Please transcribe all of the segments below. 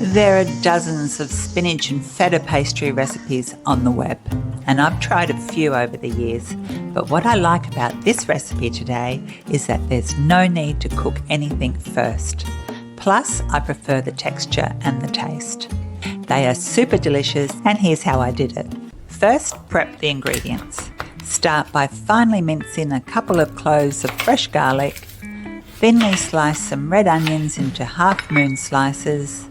There are dozens of spinach and feta pastry recipes on the web, and I've tried a few over the years, but what I like about this recipe today is that there's no need to cook anything first. Plus, I prefer the texture and the taste. They are super delicious, and here's how I did it. First, prep the ingredients. Start by finely mincing a couple of cloves of fresh garlic. Thinly slice some red onions into half-moon slices.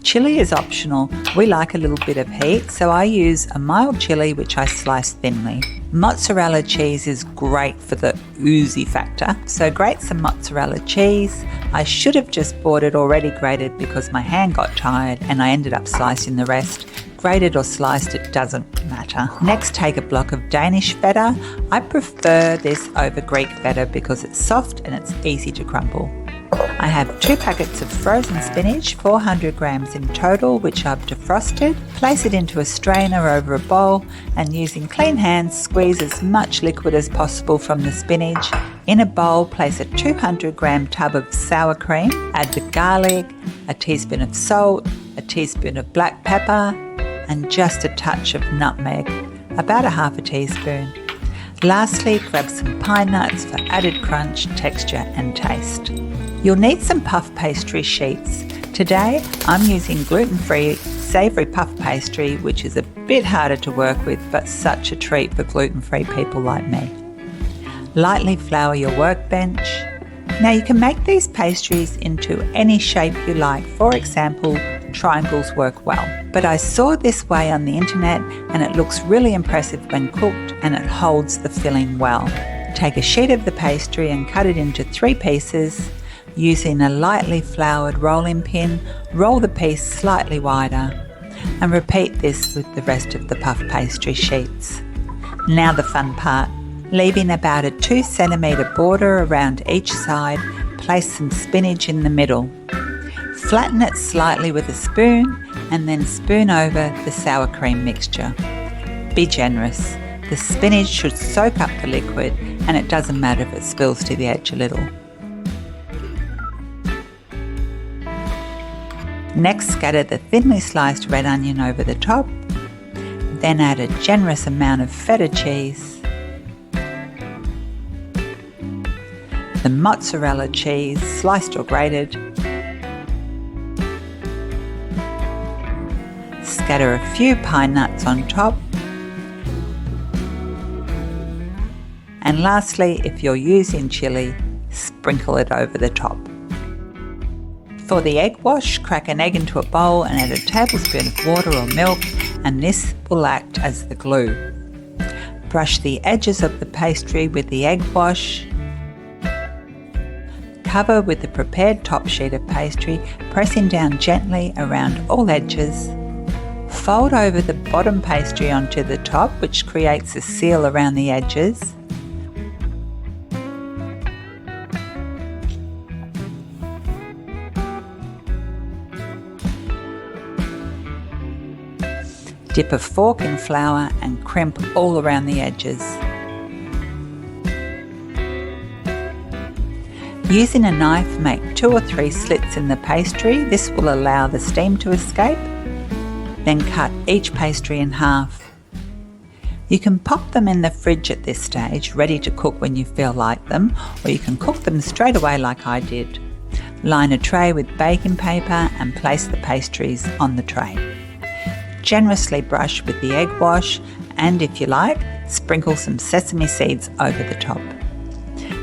Chilli is optional. We like a little bit of heat, so I use a mild chilli which I slice thinly. Mozzarella cheese is great for the oozy factor, so grate some mozzarella cheese. I should have just bought it already grated because my hand got tired and I ended up slicing the rest. Grated or sliced, it doesn't matter. Next, take a block of Danish feta. I prefer this over Greek feta because it's soft and it's easy to crumble. I have 2 packets of frozen spinach, 400 grams in total, which I've defrosted. Place it into a strainer over a bowl and using clean hands, squeeze as much liquid as possible from the spinach. In a bowl, place a 200 gram tub of sour cream. Add the garlic, a teaspoon of salt, a teaspoon of black pepper, and just a touch of nutmeg, about a half a teaspoon. Lastly, grab some pine nuts for added crunch, texture and taste. You'll need some puff pastry sheets. Today, I'm using gluten-free savoury puff pastry, which is a bit harder to work with, but such a treat for gluten-free people like me. Lightly flour your workbench. Now you can make these pastries into any shape you like. For example, triangles work well. But I saw this way on the internet and it looks really impressive when cooked and it holds the filling well. Take a sheet of the pastry and cut it into 3 pieces. Using a lightly floured rolling pin, roll the piece slightly wider and repeat this with the rest of the puff pastry sheets. Now the fun part. Leaving about a 2 centimetre border around each side, place some spinach in the middle. Flatten it slightly with a spoon and then spoon over the sour cream mixture. Be generous. The spinach should soak up the liquid and it doesn't matter if it spills to the edge a little. Next, scatter the thinly sliced red onion over the top. Then add a generous amount of feta cheese, the mozzarella cheese, sliced or grated. Scatter a few pine nuts on top. And lastly, if you're using chilli, sprinkle it over the top. For the egg wash, crack an egg into a bowl and add a tablespoon of water or milk, and this will act as the glue. Brush the edges of the pastry with the egg wash. Cover with the prepared top sheet of pastry, pressing down gently around all edges. Fold over the bottom pastry onto the top, which creates a seal around the edges. Dip a fork in flour and crimp all around the edges. Using a knife, make 2 or 3 slits in the pastry. This will allow the steam to escape. Then cut each pastry in half. You can pop them in the fridge at this stage, ready to cook when you feel like them, or you can cook them straight away like I did. Line a tray with baking paper and place the pastries on the tray. Generously brush with the egg wash and, if you like, sprinkle some sesame seeds over the top.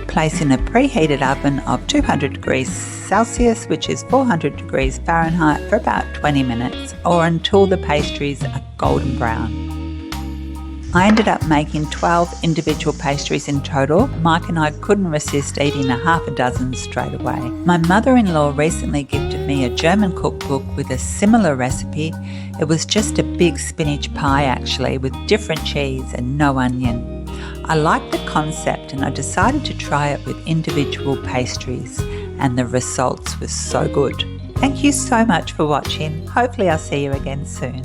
Place in a preheated oven of 200 degrees Celsius, which is 400 degrees Fahrenheit, for about 20 minutes or until the pastries are golden brown. I ended up making 12 individual pastries in total. Mike and I couldn't resist eating a half a dozen straight away. My mother-in-law recently gifted me a German cookbook with a similar recipe. It was just a big spinach pie actually, with different cheese and no onion. I liked the concept and I decided to try it with individual pastries, and the results were so good. Thank you so much for watching. Hopefully I'll see you again soon.